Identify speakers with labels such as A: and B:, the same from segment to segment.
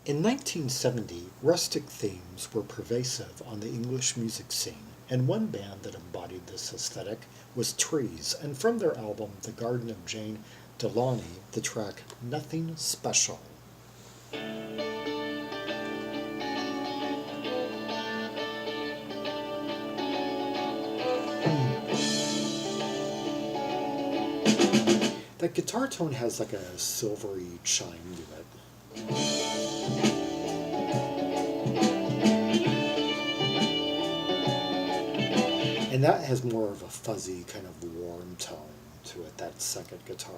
A: In 1970, rustic themes were pervasive on the English music scene, and one band that embodied this aesthetic was Trees, and from their album The Garden of Jane Delawney, the track Nothing Special. That guitar tone has like a silvery chime to it. And that has more of a fuzzy, kind of warm tone to it, that second guitar.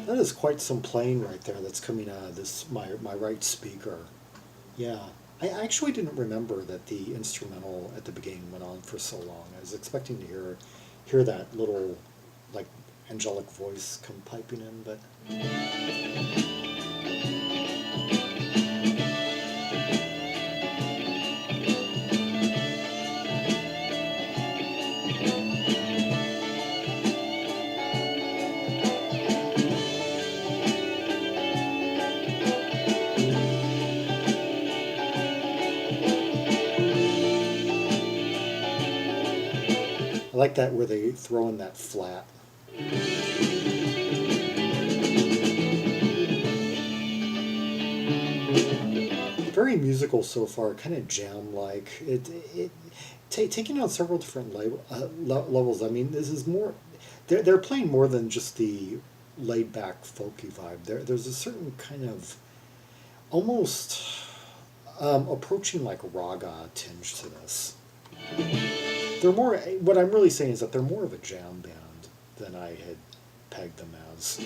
A: That is quite some playing right there that's coming out of this my right speaker. Yeah. I actually didn't remember that the instrumental at the beginning went on for so long. I was expecting to hear that little like angelic voice come piping in, but I like that where they throw in that flat. Very musical so far, kind of jam-like. Taking on several different levels. I mean, this is more. They're playing more than just the laid-back folky vibe. There's a certain kind of almost approaching like raga tinge to this. They're more. What I'm really saying is that they're more of a jam band than I had pegged them as.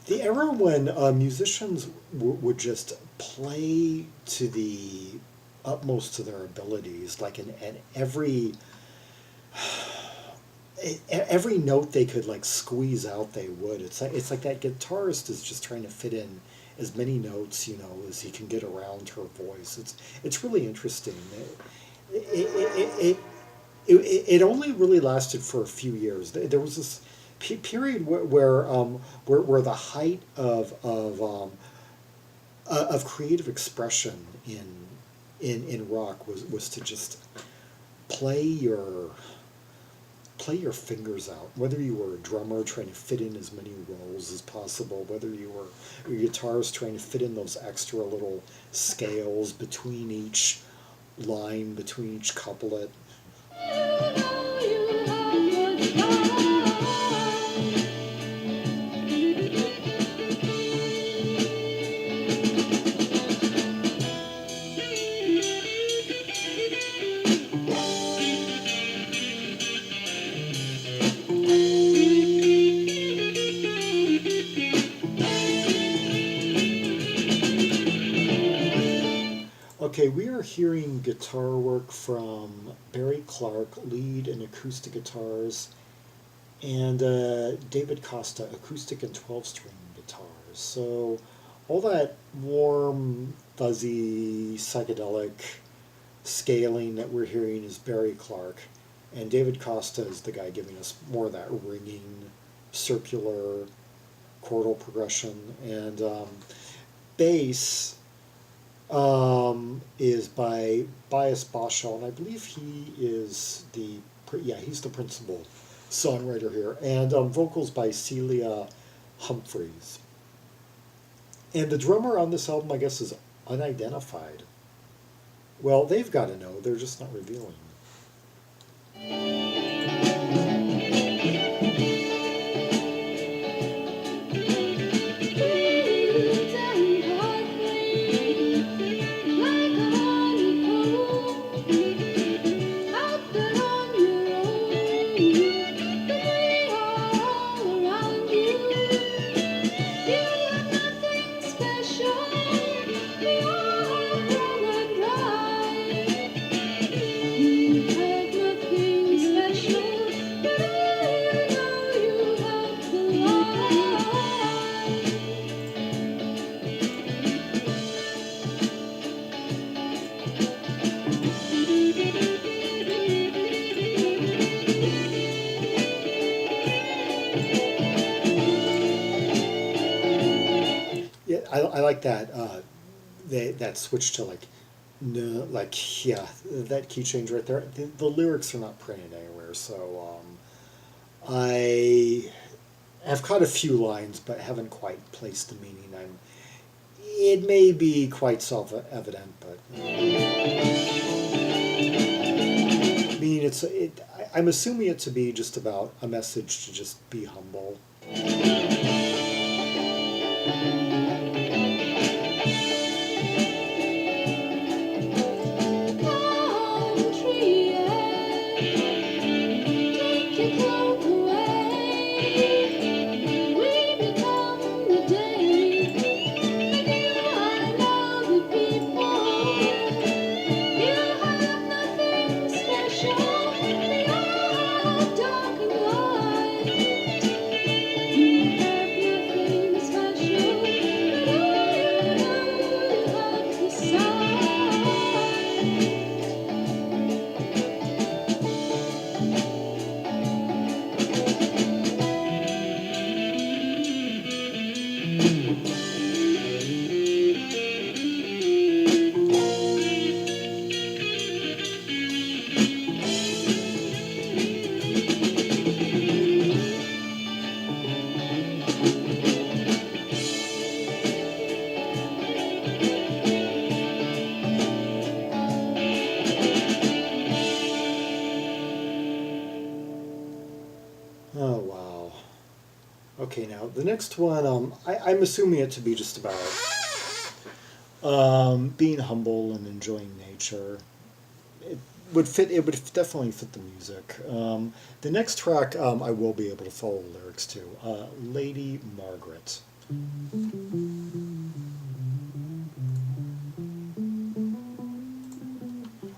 A: The era when musicians would just play to the utmost to their abilities, like in every note they could like squeeze out, they would. It's like that guitarist is just trying to fit in as many notes, as he can get around her voice. It's really interesting. It only really lasted for a few years. There was this period where the height of creative expression in rock was to just play your fingers out. Whether you were a drummer trying to fit in as many rolls as possible, whether you were a guitarist trying to fit in those extra little scales between each line, between each couplet. Okay, we are hearing guitar work from Barry Clarke, lead and acoustic guitars, and David Costa, acoustic and 12-string guitars. So all that warm, fuzzy, psychedelic scaling that we're hearing is Barry Clarke, and David Costa is the guy giving us more of that ringing, circular chordal progression, and bass is by Boshell, and I believe he's the principal songwriter here, and vocals by Celia Humphris. And the drummer on this album, I guess, is Unidentified. Well, they've got to know. They're just not revealing. Yeah, I like that. That switch to like, no, like yeah, that key change right there. The lyrics are not printed anywhere, so I have caught a few lines, but haven't quite placed the meaning. It may be quite self-evident, but I mean, I'm assuming it to be just about a message to just be humble. Oh wow. Okay, now the next one, I'm assuming it to be just about being humble and enjoying nature. It would fit. It would definitely fit the music. The next track, I will be able to follow the lyrics to. Lady Margaret.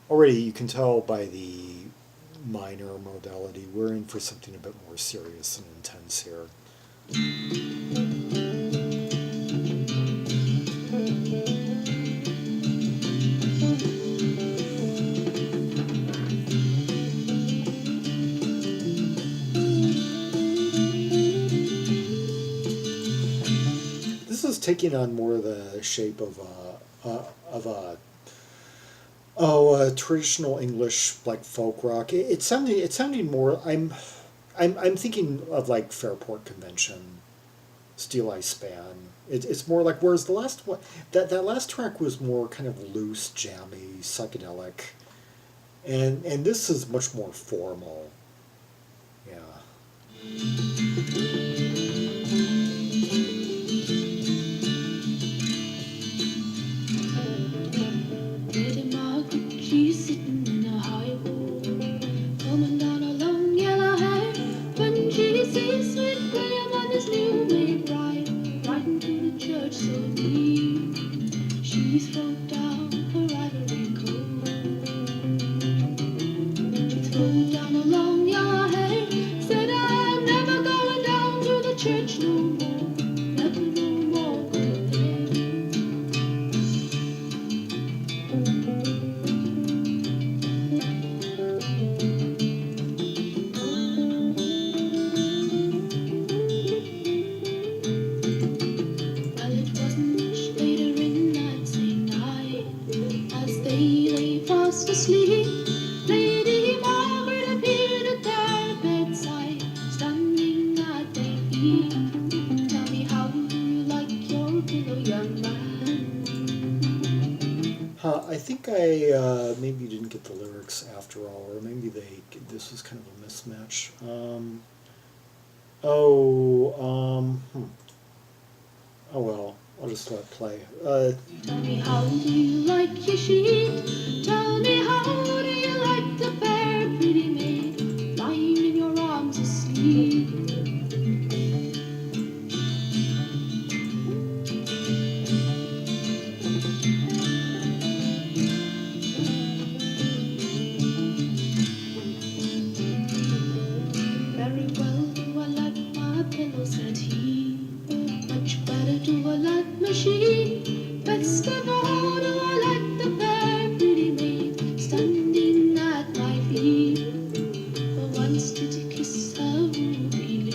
A: Already, you can tell by the minor modality, we're in for something a bit more serious and intense here. This is taking on more the shape of a traditional English like folk rock. It's sounding more. I'm thinking of like Fairport Convention, Steel Eye Span. It's more like, whereas the last one, that last track was more kind of loose, jammy, psychedelic, and this is much more formal. Yeah.
B: Lady Margaret, she's sitting in a high wall, coming down a long yellow hair. When she sees sweet William and his new made bride riding to the church so near, she throwed down her ivory comb. She threw down a long yellow hair, said, I'm never going down to the church no more, never no more going there. Well, it wasn't much later in that same night, as they lay fast asleep, Lady Margaret appeared at their bedside, standing at their feet. Tell me, how do you like your pillow, young man?
A: I think I maybe didn't get the lyrics after all, or maybe this was kind of a mismatch. Oh, oh well, I'll just let it play.
B: Tell me, how do you like your sheet? Tell me, how do you like the fair pretty maid lying in your arms asleep? Very well do I like my pillow, said he. Much better do I like my sheet. Best of all do I like the fair pretty maid standing at my feet. For once did you kiss her ruby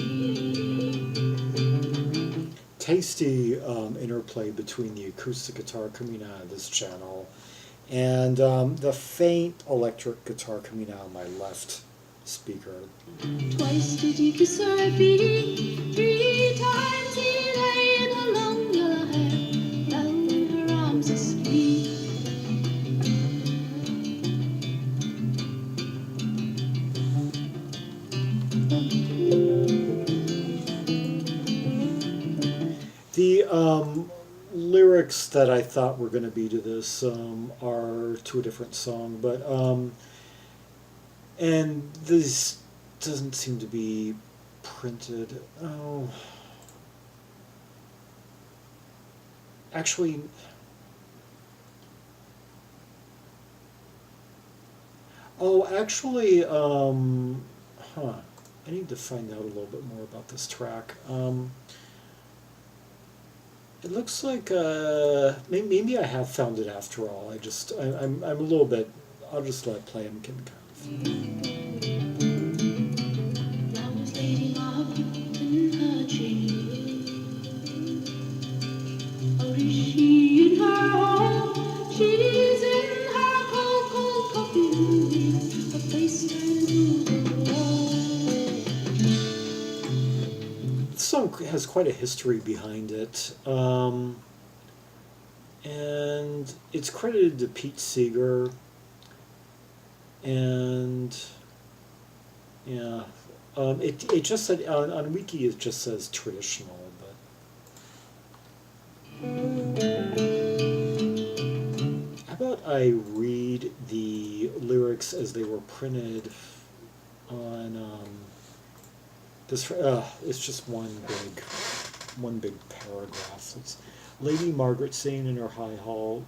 B: leaf.
A: Tasty interplay between the acoustic guitar coming out of this channel and the faint electric guitar coming out of my left speaker.
B: Twice did you kiss her feet, 3 times he lay in her long yellow hair, fell in her arms asleep.
A: The lyrics that I thought were going to be to this are to a different song, but and this doesn't seem to be printed. Oh, actually, I need to find out a little bit more about this track. It looks like maybe I have found it after all. I'm a little bit. I'll just let it play and can kind of.
B: Now is Lady Margaret in her chamber, or is she in her hall? She's in her cold, cold coffee room, her face turned to the wall.
A: This song has quite a history behind it, and it's credited to Pete Seeger. And yeah, it just said on Wiki it just says traditional, but how about I read the lyrics as they were printed on this? It's just one big paragraph. It's Lady Margaret sitting in her high hall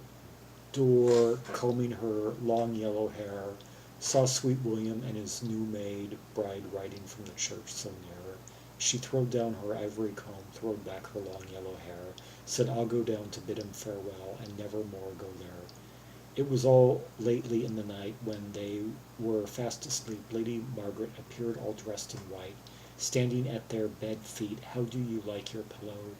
A: door, combing her long yellow hair, saw sweet William and his new maid bride riding from the church so near. She throwed down her ivory comb, throwed back her long yellow hair, said, I'll go down to bid him farewell, and never more go there. It was all lately in the night, when they were fast asleep. Lady Margaret appeared all dressed in white, standing at their bed feet. How do you like your pillow?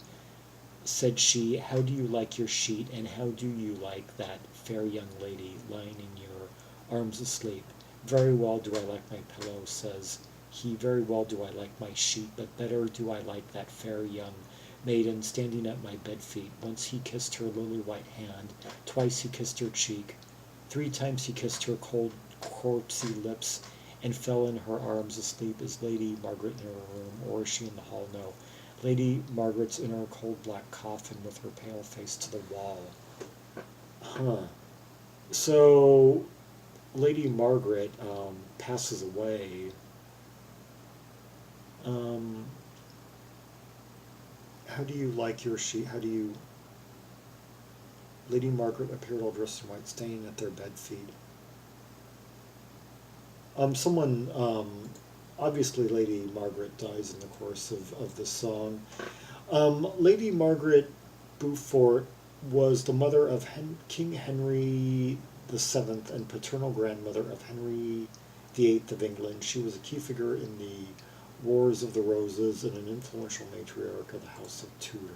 A: Said she, how do you like your sheet, and how do you like that fair young lady lying in your arms asleep? Very well do I like my pillow, says he. Very well do I like my sheet, but better do I like that fair young maiden standing at my bed feet. Once he kissed her lily white hand, twice he kissed her cheek, 3 times he kissed her cold corpsey lips, and fell in her arms asleep. Is Lady Margaret in her room, or is she in the hall? No. Lady Margaret's in her cold black coffin with her pale face to the wall. So Lady Margaret passes away. How do you like your sheet? How do you... Lady Margaret appeared all dressed in white, staying at their bed feet. Obviously Lady Margaret dies in the course of this song. Lady Margaret Beaufort was the mother of King Henry VII and paternal grandmother of Henry VIII of England. She was a key figure in the Wars of the Roses and an influential matriarch of the House of Tudor.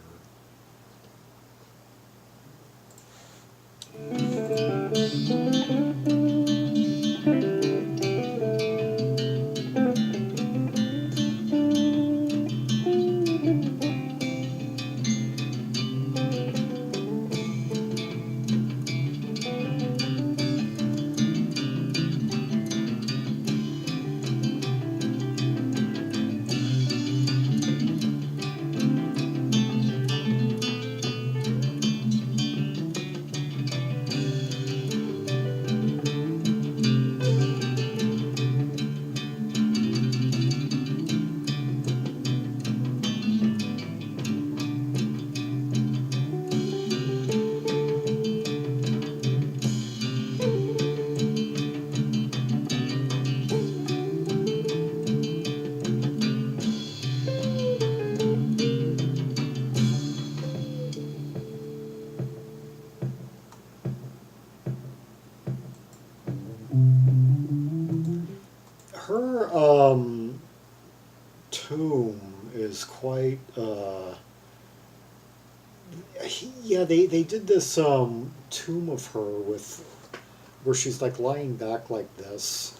A: quite, yeah, they did this tomb of her with, where she's like lying back like this.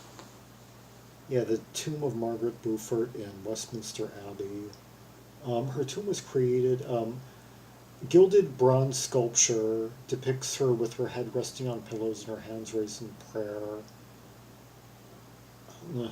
A: Yeah, the tomb of Margaret Beaufort in Westminster Abbey. Her tomb was created. Gilded bronze sculpture depicts her with her head resting on pillows and her hands raised in prayer. Ugh.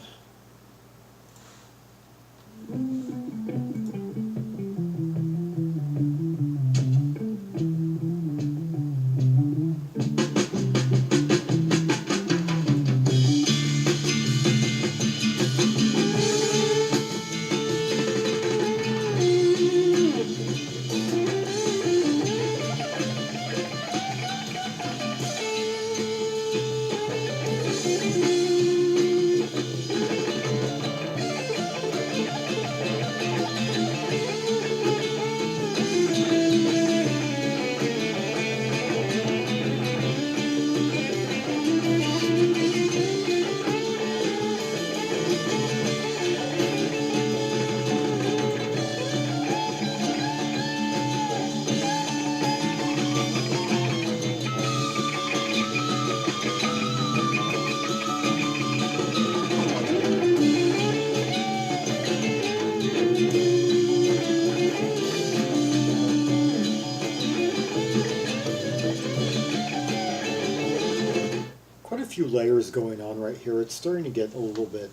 A: Quite a few layers going on right here. It's starting to get a little bit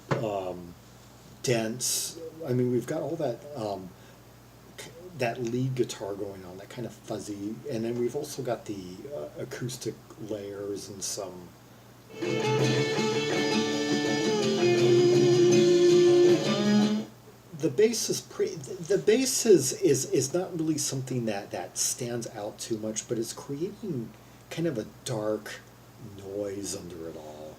A: dense. I mean, we've got all that that lead guitar going on, that kind of fuzzy, and then we've also got the acoustic layers and some. The bass is the bass is not really something that stands out too much, but it's creating kind of a dark noise under it all.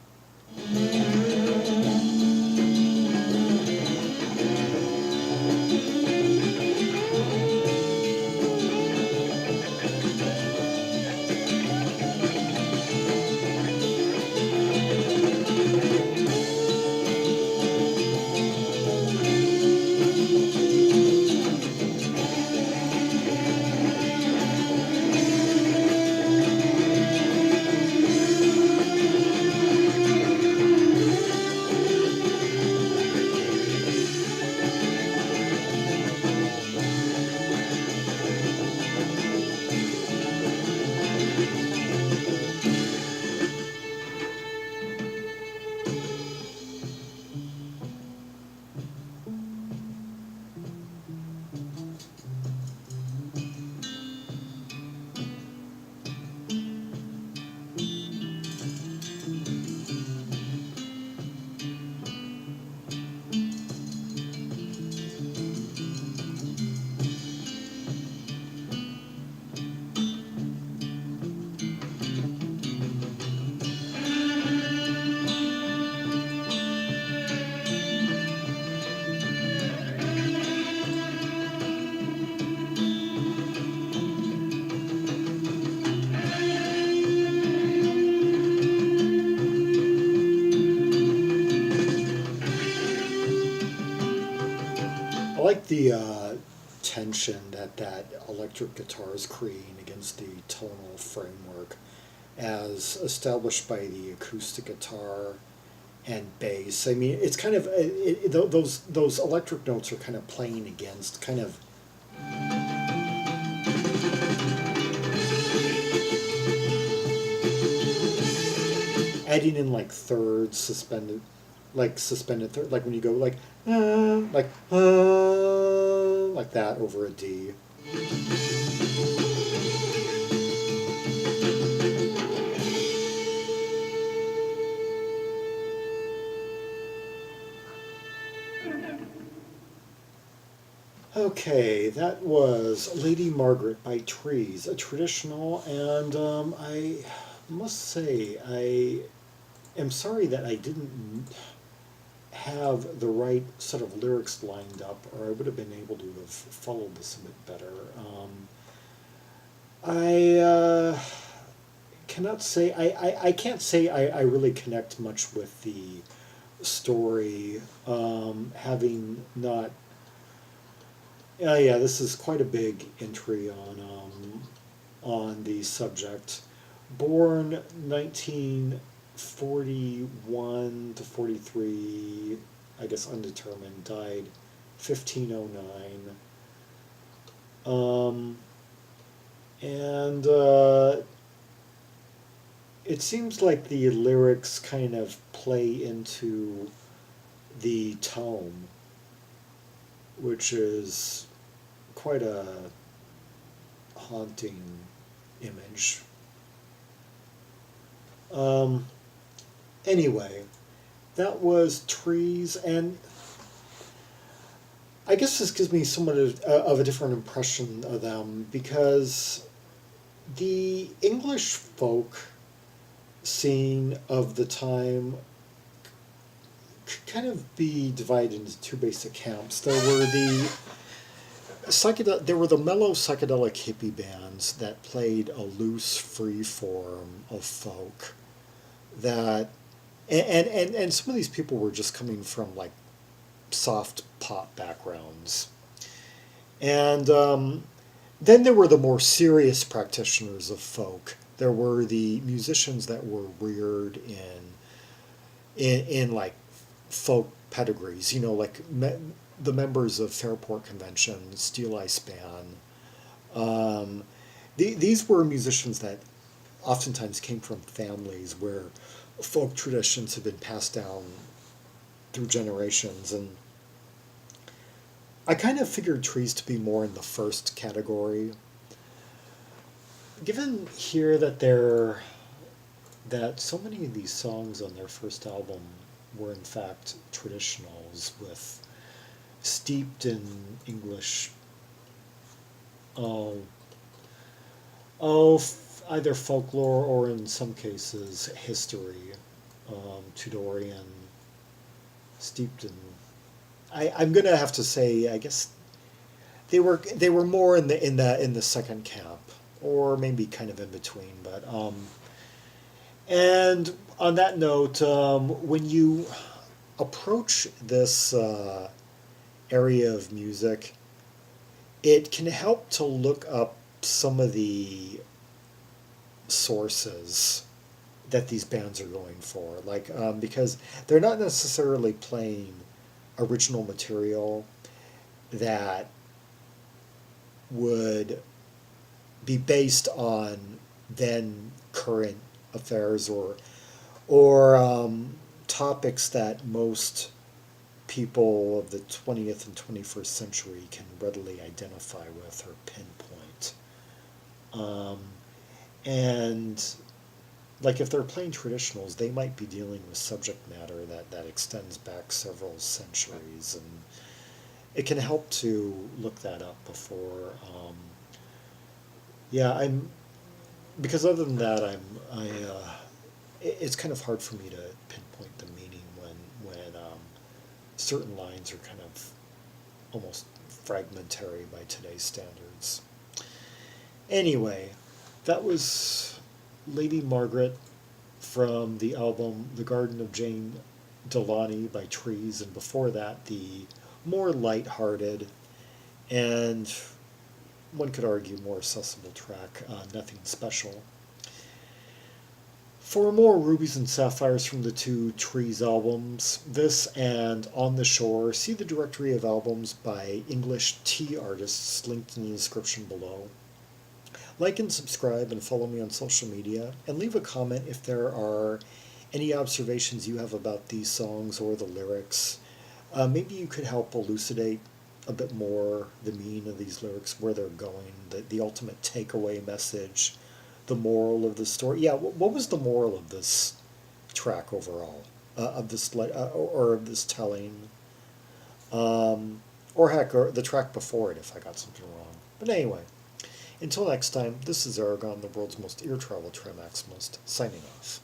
A: I like the tension that electric guitar is creating against the tonal framework as established by the acoustic guitar and bass. I mean, it's kind of those electric notes are kind of playing against kind of. Adding in like thirds, suspended third, like when you go like that over a D. Okay, that was Lady Margaret by Trees, a traditional, and I must say I am sorry that I didn't have the right set of lyrics lined up, or I would have been able to have followed this a bit better. I cannot say, I can't say I really connect much with the story, having not Yeah, this is quite a big entry on the subject. Born 1941 to 43, I guess undetermined, died 1509. And it seems like the lyrics kind of play into the tome, which is quite a haunting image. Um, anyway, that was Trees, and I guess this gives me somewhat of a different impression of them because the English folk scene of the time could kind of be divided into two basic camps. There were the mellow psychedelic hippie bands that played a loose, free form of folk that, and some of these people were just coming from like soft pop backgrounds. And then there were the more serious practitioners of folk. There were the musicians that were reared in like folk pedigrees, like the members of Fairport Convention, Steel Eye Span. These were musicians that oftentimes came from families where folk traditions had been passed down through generations, and I kind of figured Trees to be more in the first category. Given here that so many of these songs on their first album were in fact traditionals with steeped in English, oh, either folklore or in some cases history, Tudorian, steeped in. I'm gonna have to say, I guess they were more in the second camp, or maybe kind of in between. But and on that note, when you approach this area of music, it can help to look up some of the sources that these bands are going for, like because they're not necessarily playing original material that would be based on then current affairs or topics that most people of the 20th and 21st century can readily identify with or pinpoint. And like if they're playing traditionals, they might be dealing with subject matter that extends back several centuries, and it can help to look that up before. Yeah, I'm because other than that, it's kind of hard for me to pinpoint the meaning when certain lines are kind of almost fragmentary by today's standards. Anyway, that was Lady Margaret from the album The Garden of Jane Delawney by Trees, and before that, the more light-hearted and one could argue more accessible track, Nothing Special. For more Rubies and Sapphires from the two Trees albums, this and On the Shore, see the directory of albums by English tea artists linked in the description below. Like and subscribe and follow me on social media, and leave a comment if there are any observations you have about these songs or the lyrics. Maybe you could help elucidate a bit more the meaning of these lyrics, where they're going, the ultimate takeaway message, the moral of the story. Yeah, what was the moral of this track overall, of this or of this telling, or heck, or the track before it if I got something wrong. But anyway, until next time, this is Zaragon, the world's most ear travel trimaximalist, signing off.